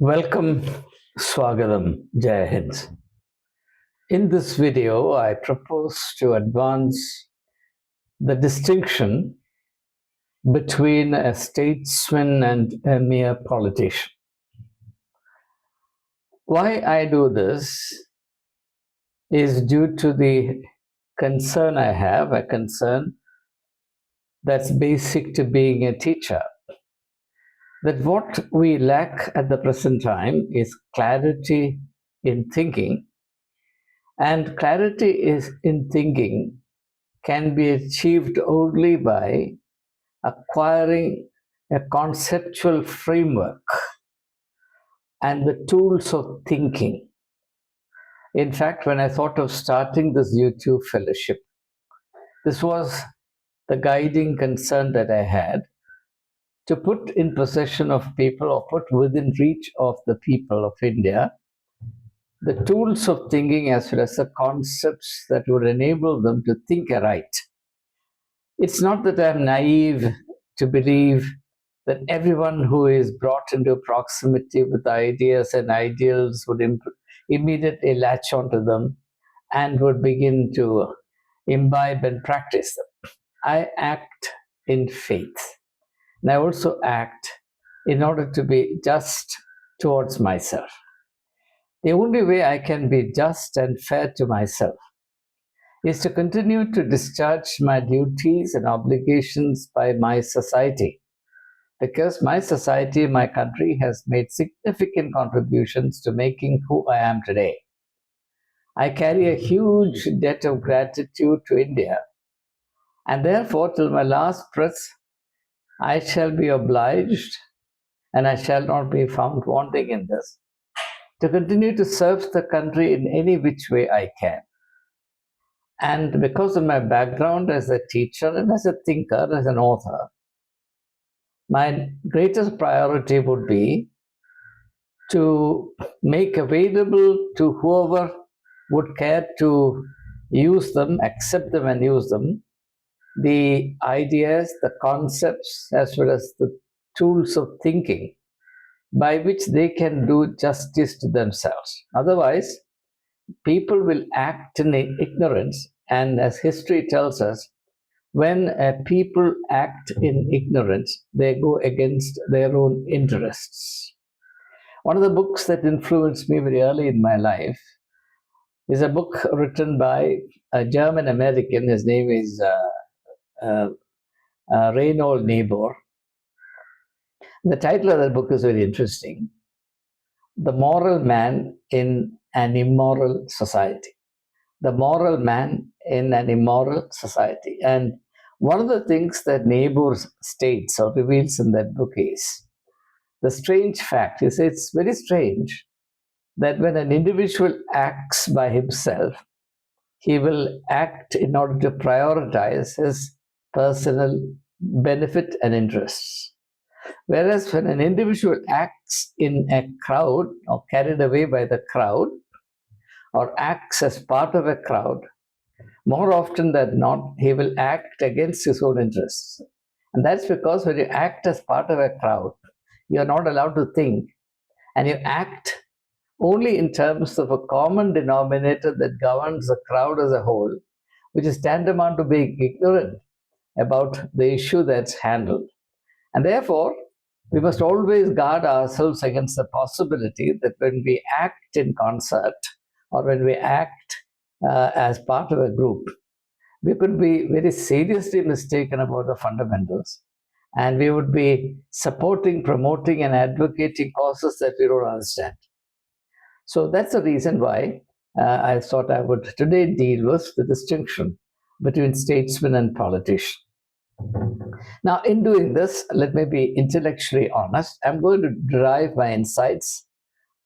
Welcome, Swagatam, Jai Hind. In this video, I propose to advance the distinction between a statesman and a mere politician. Why I do this is due to the concern I have, a concern that's basic to being a teacher, that what we lack at the present time is clarity in thinking. And clarity is in thinking can be achieved only by acquiring a conceptual framework and the tools of thinking. In fact, when I thought of starting this YouTube fellowship, this was the guiding concern that I had, to put in possession of people or put within reach of the people of India the tools of thinking as well as the concepts that would enable them to think aright. It's not that I'm naive to believe that everyone who is brought into proximity with ideas and ideals would immediately latch onto them and would begin to imbibe and practice them. I act in faith, and I also act in order to be just towards myself. The only way I can be just and fair to myself is to continue to discharge my duties and obligations by my society, because my society, my country, has made significant contributions to making who I am today. I carry a huge debt of gratitude to India, and therefore, till my last breath, I shall be obliged, and I shall not be found wanting in this, to continue to serve the country in any which way I can. And because of my background as a teacher and as a thinker, as an author, my greatest priority would be to make available to whoever would care to use them, accept them and use them, the ideas, the concepts, as well as the tools of thinking by which they can do justice to themselves. Otherwise, people will act in ignorance, and as history tells us, when people act in ignorance, they go against their own interests. One of the books that influenced me very early in my life is a book written by a German American. His name is Reinhold Niebuhr. The title of that book is very interesting: The Moral Man in an Immoral Society. The Moral Man in an Immoral Society. And one of the things that Niebuhr states or reveals in that book is the strange fact. He says it's very strange that when an individual acts by himself, he will act in order to prioritize his personal benefit and interests. Whereas when an individual acts in a crowd or carried away by the crowd or acts as part of a crowd, more often than not, he will act against his own interests. And that's because when you act as part of a crowd, you're not allowed to think, and you act only in terms of a common denominator that governs the crowd as a whole, which is tantamount to being ignorant about the issue that's handled. And therefore, we must always guard ourselves against the possibility that when we act in concert or when we act as part of a group, we could be very seriously mistaken about the fundamentals, and we would be supporting, promoting, and advocating causes that we don't understand. So that's the reason why I thought I would today deal with the distinction between statesman and politician. Now, in doing this, let me be intellectually honest. I'm going to derive my insights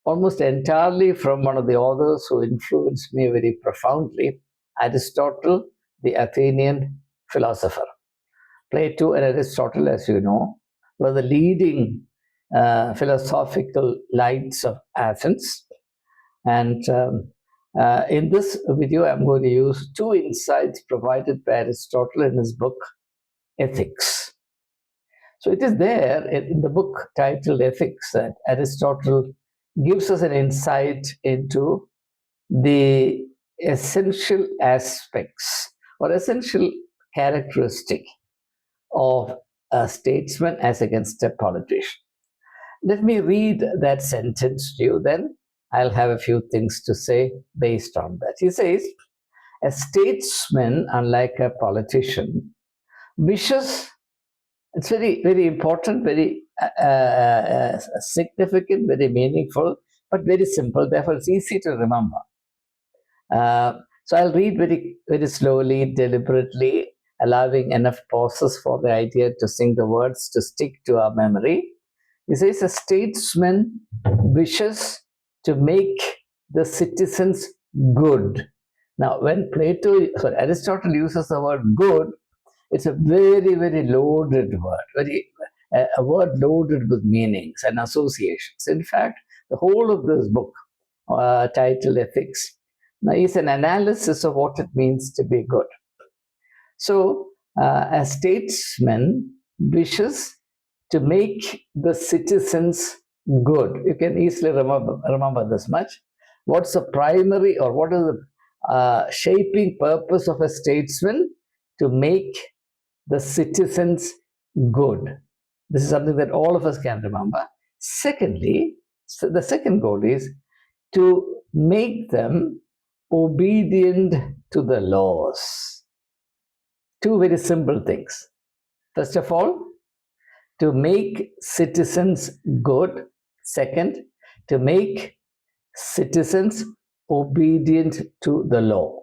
almost entirely from one of the authors who influenced me very profoundly, Aristotle, the Athenian philosopher. Plato and Aristotle, as you know, were the leading philosophical lights of Athens. And in this video, I'm going to use two insights provided by Aristotle in his book, Ethics. So it is there in the book titled Ethics that Aristotle gives us an insight into the essential aspects or essential characteristic of a statesman as against a politician. Let me read that sentence to you, then I'll have a few things to say based on that. He says, a statesman, unlike a politician, wishes, it's very, very important, very significant, very meaningful, but very simple. Therefore, it's easy to remember. So I'll read very, very slowly, deliberately, allowing enough pauses for the idea to sing the words to stick to our memory. He says, a statesman wishes to make the citizens good. Now, when Aristotle uses the word good, it's a very, very loaded word, a word loaded with meanings and associations. In fact, the whole of this book, titled Ethics, is an analysis of what it means to be good. So, a statesman wishes to make the citizens good. You can easily remember this much. What's the primary or what is the shaping purpose of a statesman? To make the citizens good. This is something that all of us can remember. Secondly, so the second goal is to make them obedient to the laws. Two very simple things. First of all, to make citizens good. Second, to make citizens obedient to the law.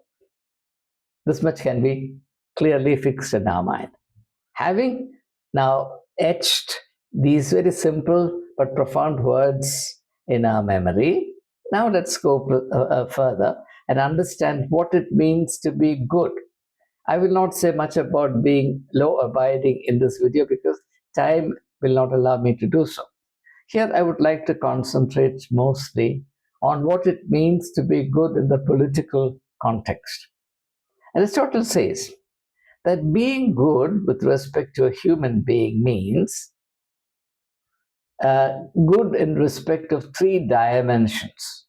This much can be clearly fixed in our mind. Having now etched these very simple but profound words in our memory, now let's go further and understand what it means to be good. I will not say much about being law-abiding in this video because time will not allow me to do so. Here I would like to concentrate mostly on what it means to be good in the political context. Aristotle says that being good with respect to a human being means good in respect of three dimensions,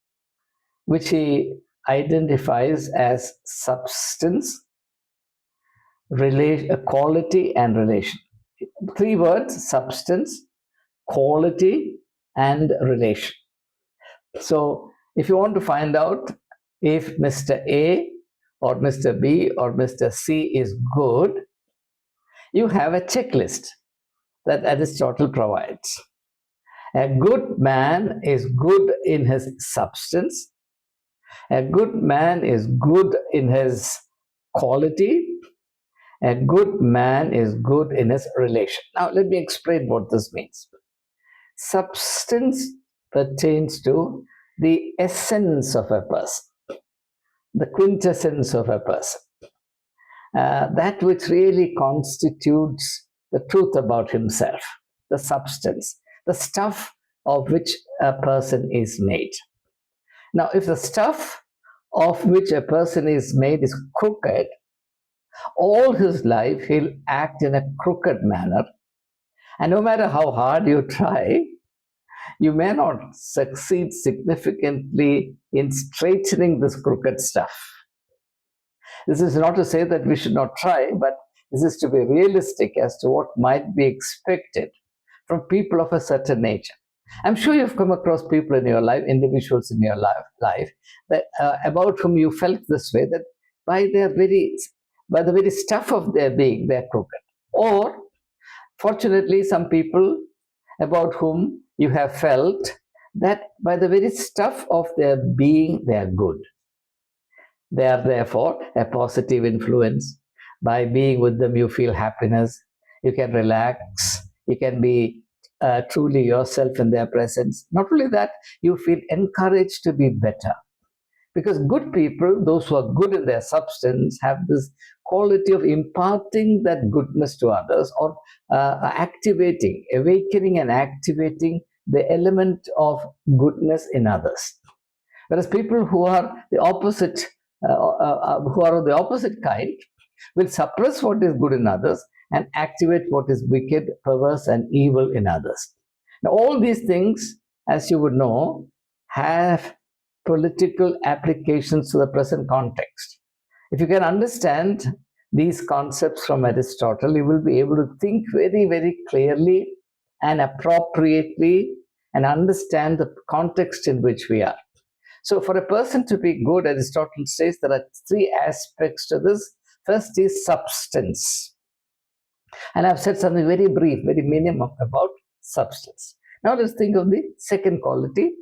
which he identifies as substance, quality, and relation. Three words: substance, quality, and relation. So, if you want to find out if Mr. A or Mr. B or Mr. C is good, you have a checklist that Aristotle provides. A good man is good in his substance. A good man is good in his quality. A good man is good in his relation. Now, let me explain what this means. Substance pertains to the essence of a person, the quintessence of a person, that which really constitutes the truth about himself, the substance, the stuff of which a person is made. Now, if the stuff of which a person is made is crooked, all his life he'll act in a crooked manner. And no matter how hard you try, you may not succeed significantly in straightening this crooked stuff. This is not to say that we should not try, but this is to be realistic as to what might be expected from people of a certain nature. I'm sure you've come across people in your life, individuals in your life that about whom you felt this way, that by the very stuff of their being, they're crooked. Or, fortunately, some people about whom you have felt that by the very stuff of their being, they are good. They are therefore a positive influence. By being with them, you feel happiness, you can relax, you can be truly yourself in their presence. Not only that, you feel encouraged to be better. Because good people, those who are good in their substance, have this quality of imparting that goodness to others, or awakening and activating the element of goodness in others. Whereas people who are the opposite, who are of the opposite kind, will suppress what is good in others and activate what is wicked, perverse, and evil in others. Now, all these things, as you would know, have political applications to the present context. If you can understand these concepts from Aristotle, you will be able to think very, very clearly and appropriately and understand the context in which we are. So, for a person to be good, Aristotle says there are three aspects to this. First is substance. And I've said something very brief, very minimum about substance. Now, let's think of the second quality,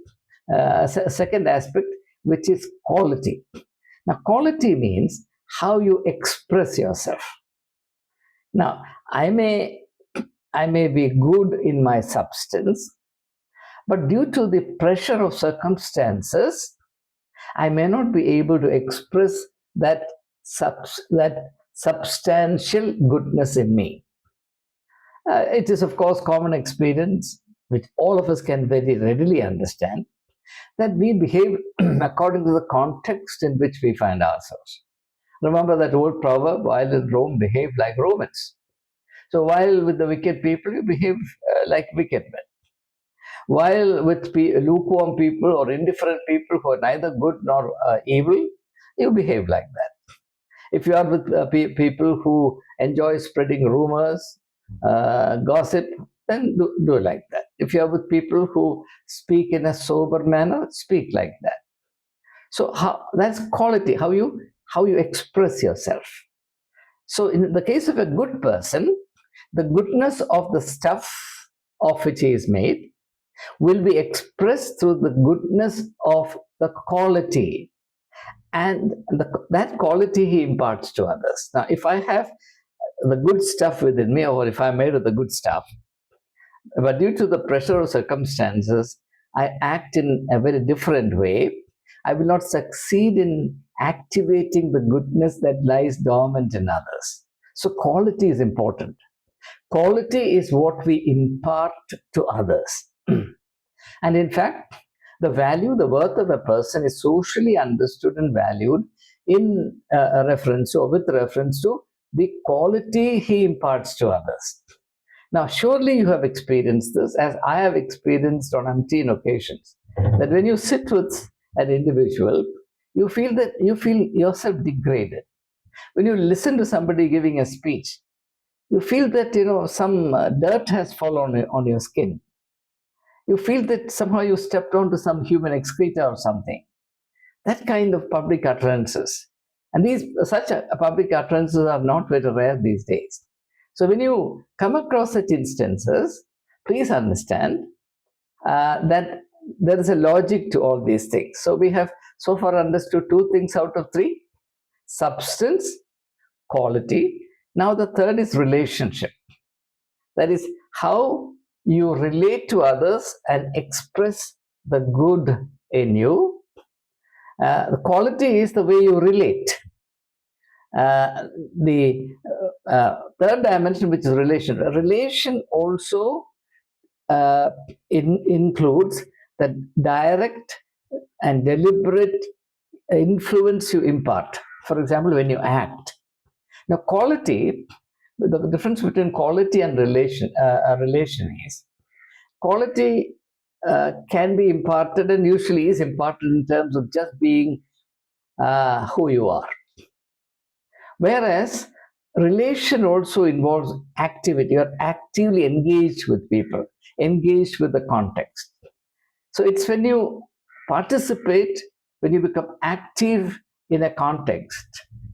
second aspect, which is quality. Now, quality means how you express yourself. Now, I may be good in my substance, but due to the pressure of circumstances, I may not be able to express that substantial goodness in me. It is, of course, common experience, which all of us can very readily understand, that we behave according to the context in which we find ourselves. Remember that old proverb, while in Rome, behave like Romans. So while with the wicked people, you behave like wicked men. While with lukewarm people or indifferent people who are neither good nor evil, you behave like that. If you are with people who enjoy spreading rumors, gossip, then do like that. If you are with people who speak in a sober manner, speak like that. So that's quality, how you express yourself. So in the case of a good person, the goodness of the stuff of which he is made will be expressed through the goodness of the quality, and that quality he imparts to others. Now, if I have the good stuff within me, or if I'm made of the good stuff, but due to the pressure of circumstances, I act in a very different way, I will not succeed in activating the goodness that lies dormant in others. So quality is important. Quality is what we impart to others. And in fact, the value, the worth of a person is socially understood and valued in reference or with reference to the quality he imparts to others. Now, surely you have experienced this, as I have experienced on umpteen occasions, that when you sit with an individual, you feel yourself degraded. When you listen to somebody giving a speech, you feel that some dirt has fallen on your skin. You feel that somehow you stepped onto some human excreta or something. That kind of public utterances. And such public utterances are not very rare these days. So when you come across such instances, please understand that there is a logic to all these things. So we have so far understood two things out of three: substance, quality. Now the third is relationship. That is how you relate to others and express the good in you. The quality is the way you relate. The third dimension, which is relation. Relation also includes the direct and deliberate influence you impart. For example, when you act. Now, quality, the difference between quality and relation is quality can be imparted, and usually is imparted in terms of just being who you are. Whereas relation also involves activity. You are actively engaged with people, engaged with the context. So it's when you participate, when you become active in a context,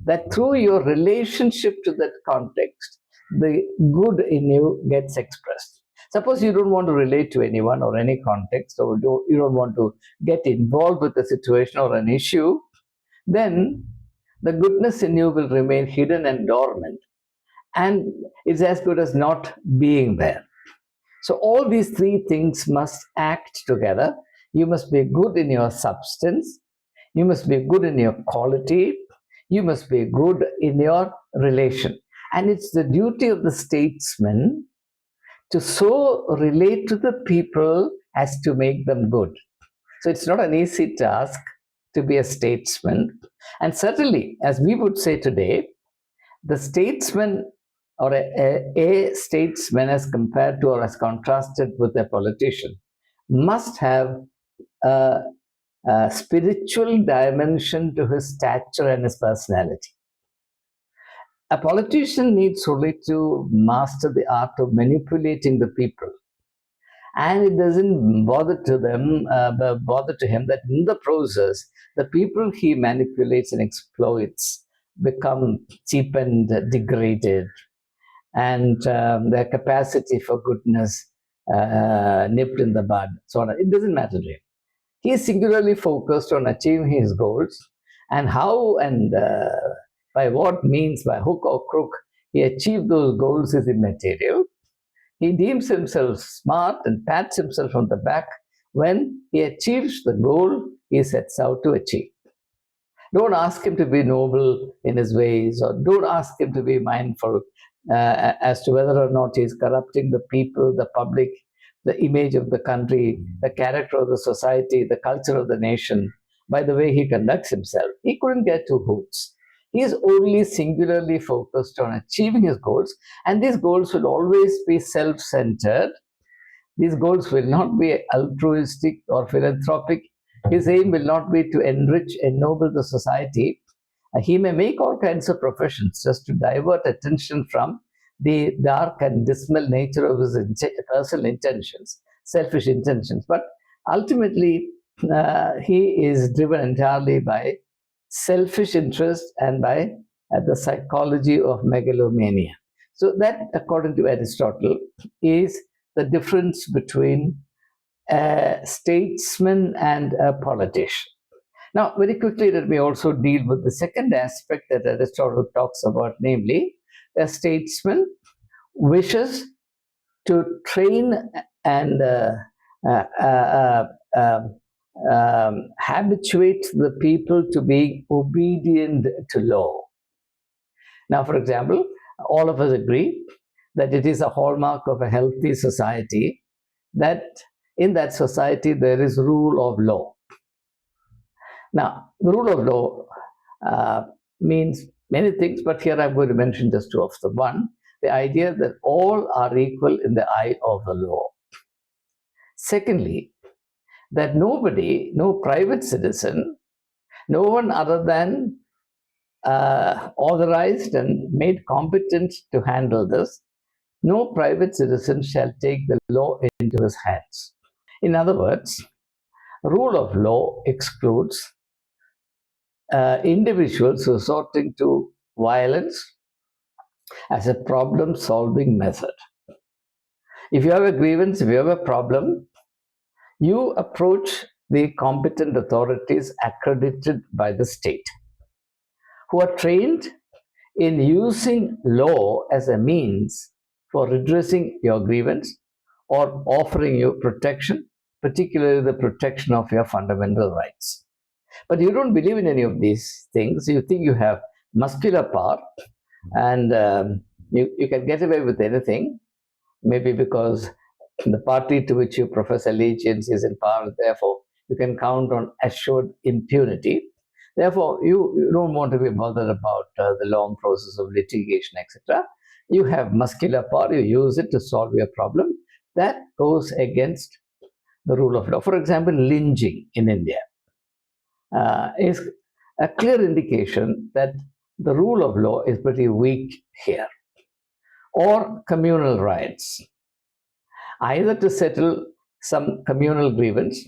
that through your relationship to that context, the good in you gets expressed. Suppose you don't want to relate to anyone or any context, or you don't want to get involved with a situation or an issue, then the goodness in you will remain hidden and dormant, and it's as good as not being there. So all these three things must act together. You must be good in your substance, you must be good in your quality, you must be good in your relation. And it's the duty of the statesman to so relate to the people as to make them good. So it's not an easy task to be a statesman. And certainly, as we would say today, the statesman, or a statesman as compared to or as contrasted with a politician, must have spiritual dimension to his stature and his personality. A politician needs only to master the art of manipulating the people, and it doesn't bother to him that in the process, the people he manipulates and exploits become cheapened, degraded, and their capacity for goodness nipped in the bud. So on. It doesn't matter to him. He is singularly focused on achieving his goals, and how and by what means, by hook or crook, he achieved those goals is immaterial. He deems himself smart and pats himself on the back when he achieves the goal he sets out to achieve. Don't ask him to be noble in his ways, or don't ask him to be mindful as to whether or not he is corrupting the people, the public, the image of the country, the character of the society, the culture of the nation, by the way he conducts himself. He couldn't get two hoots. He is only singularly focused on achieving his goals, and these goals will always be self-centered. These goals will not be altruistic or philanthropic. His aim will not be to enrich, ennoble the society. He may make all kinds of professions just to divert attention from the dark and dismal nature of his personal intentions, selfish intentions. But ultimately, he is driven entirely by selfish interest and by the psychology of megalomania. So that, according to Aristotle, is the difference between a statesman and a politician. Now, very quickly, let me also deal with the second aspect that Aristotle talks about, namely, a statesman wishes to train and habituate the people to be obedient to law. Now, for example, all of us agree that it is a hallmark of a healthy society that in that society there is rule of law. Now, the rule of law means many things, but here I'm going to mention just two of them. One, the idea that all are equal in the eye of the law. Secondly, that nobody, no private citizen, no one other than authorized and made competent to handle this, no private citizen shall take the law into his hands. In other words, rule of law excludes individuals resorting to violence as a problem-solving method. If you have a grievance, if you have a problem, you approach the competent authorities accredited by the state, who are trained in using law as a means for redressing your grievance or offering you protection, particularly the protection of your fundamental rights. But you don't believe in any of these things. You think you have muscular power and you can get away with anything, maybe because the party to which you profess allegiance is in power, therefore you can count on assured impunity. Therefore, you don't want to be bothered about the long process of litigation, etc. You have muscular power, you use it to solve your problem. That goes against the rule of law. For example, lynching in India is a clear indication that the rule of law is pretty weak here. Or communal riots, either to settle some communal grievance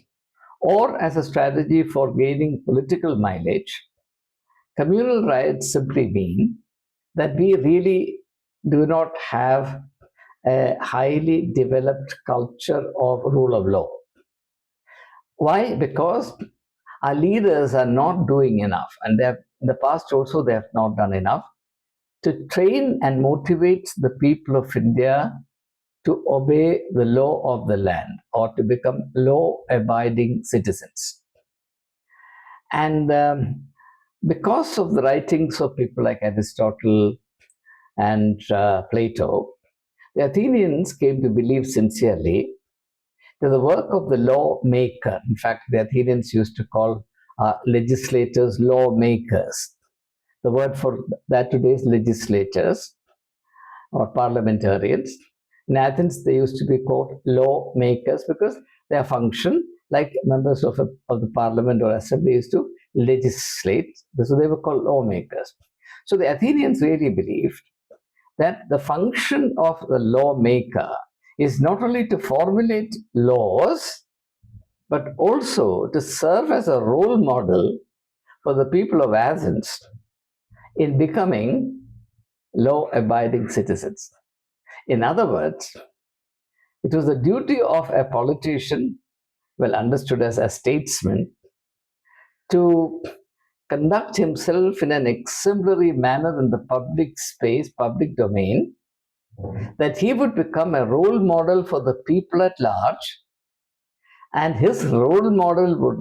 or as a strategy for gaining political mileage. Communal riots simply mean that we really do not have a highly developed culture of rule of law. Why? Because our leaders are not doing enough, and in the past also they have not done enough to train and motivate the people of India to obey the law of the land or to become law-abiding citizens. And because of the writings of people like Aristotle and Plato, the Athenians came to believe sincerely that the work of the lawmaker, in fact, the Athenians used to call legislators lawmakers. The word for that today is legislators or parliamentarians. In Athens, they used to be called lawmakers because their function like members of the parliament or assembly used to legislate. So they were called lawmakers. So the Athenians really believed that the function of the lawmaker is not only to formulate laws, but also to serve as a role model for the people of Athens in becoming law-abiding citizens. In other words, it was the duty of a politician, well understood as a statesman, to conduct himself in an exemplary manner in the public space, public domain, that he would become a role model for the people at large, and his role model would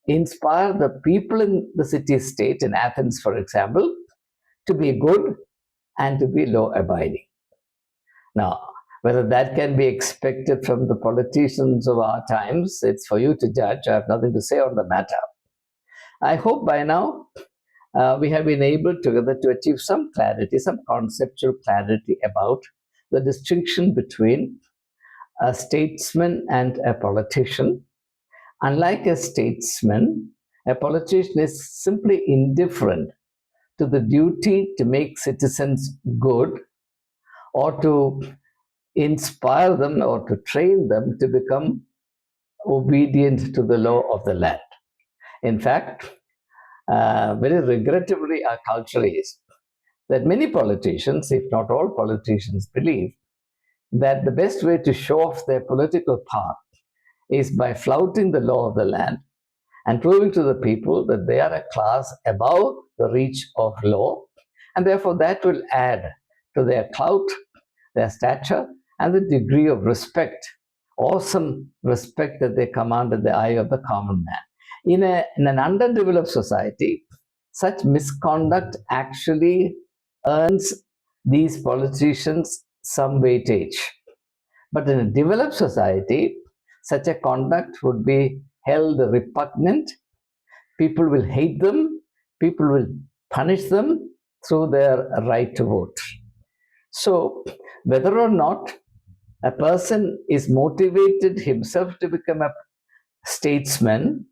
inspire the people in the city-state, in Athens, for example, to be good and to be law-abiding. Now, whether that can be expected from the politicians of our times, it's for you to judge. I have nothing to say on the matter. I hope by now we have been able together to achieve some clarity, some conceptual clarity about the distinction between a statesman and a politician. Unlike a statesman, a politician is simply indifferent to the duty to make citizens good or to inspire them or to train them to become obedient to the law of the land. In fact, very regrettably, our culture is that many politicians, if not all politicians, believe that the best way to show off their political power is by flouting the law of the land and proving to the people that they are a class above the reach of law, and therefore that will add to their clout, their stature, and the degree of respect, awesome respect that they command in the eye of the common man. In an underdeveloped society, such misconduct actually earns these politicians some weightage. But in a developed society, such a conduct would be held repugnant. People will hate them. People will punish them through their right to vote. So, whether or not a person is motivated himself to become a statesman,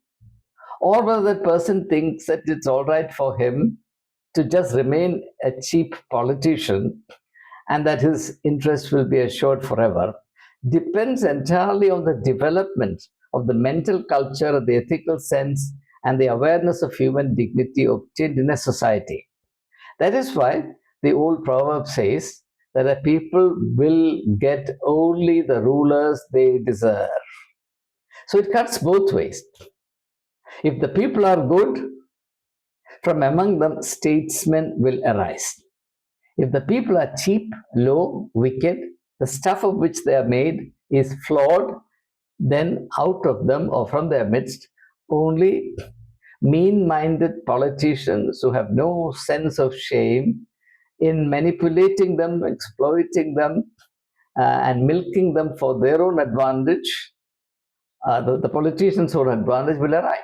or whether that person thinks that it's all right for him to just remain a cheap politician and that his interests will be assured forever, depends entirely on the development of the mental culture, the ethical sense, and the awareness of human dignity obtained in a society. That is why the old proverb says that a people will get only the rulers they deserve. So it cuts both ways. If the people are good, from among them statesmen will arise. If the people are cheap, low, wicked, the stuff of which they are made is flawed, then out of them or from their midst, only mean-minded politicians who have no sense of shame in manipulating them, exploiting them, and milking them for their own advantage, the politicians' own advantage will arise.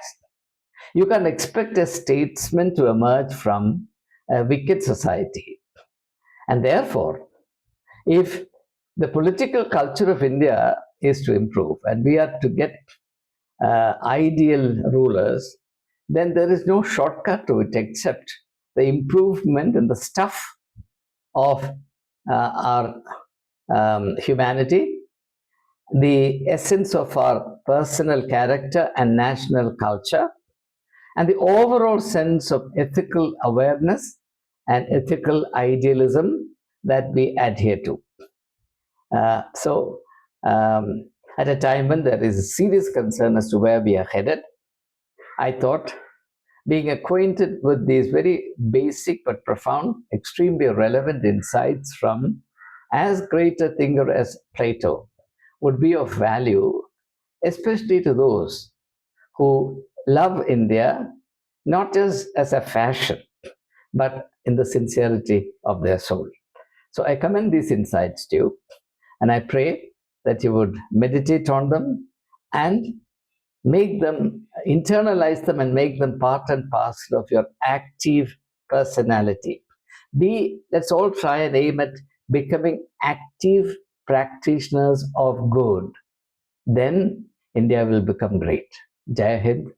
You can expect a statesman to emerge from a wicked society. And therefore, if the political culture of India is to improve and we are to get ideal rulers, then there is no shortcut to it except the improvement in the stuff of our humanity, the essence of our personal character and national culture, and the overall sense of ethical awareness and ethical idealism that we adhere to. At a time when there is a serious concern as to where we are headed, I thought being acquainted with these very basic but profound, extremely relevant insights from as great a thinker as Plato would be of value, especially to those who love India, not just as a fashion, but in the sincerity of their soul. So I commend these insights to you, and I pray that you would meditate on them and make them, internalize them and make them part and parcel of your active personality. Let's all try and aim at becoming active practitioners of good. Then, India will become great. Jai Hind.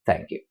Thank you.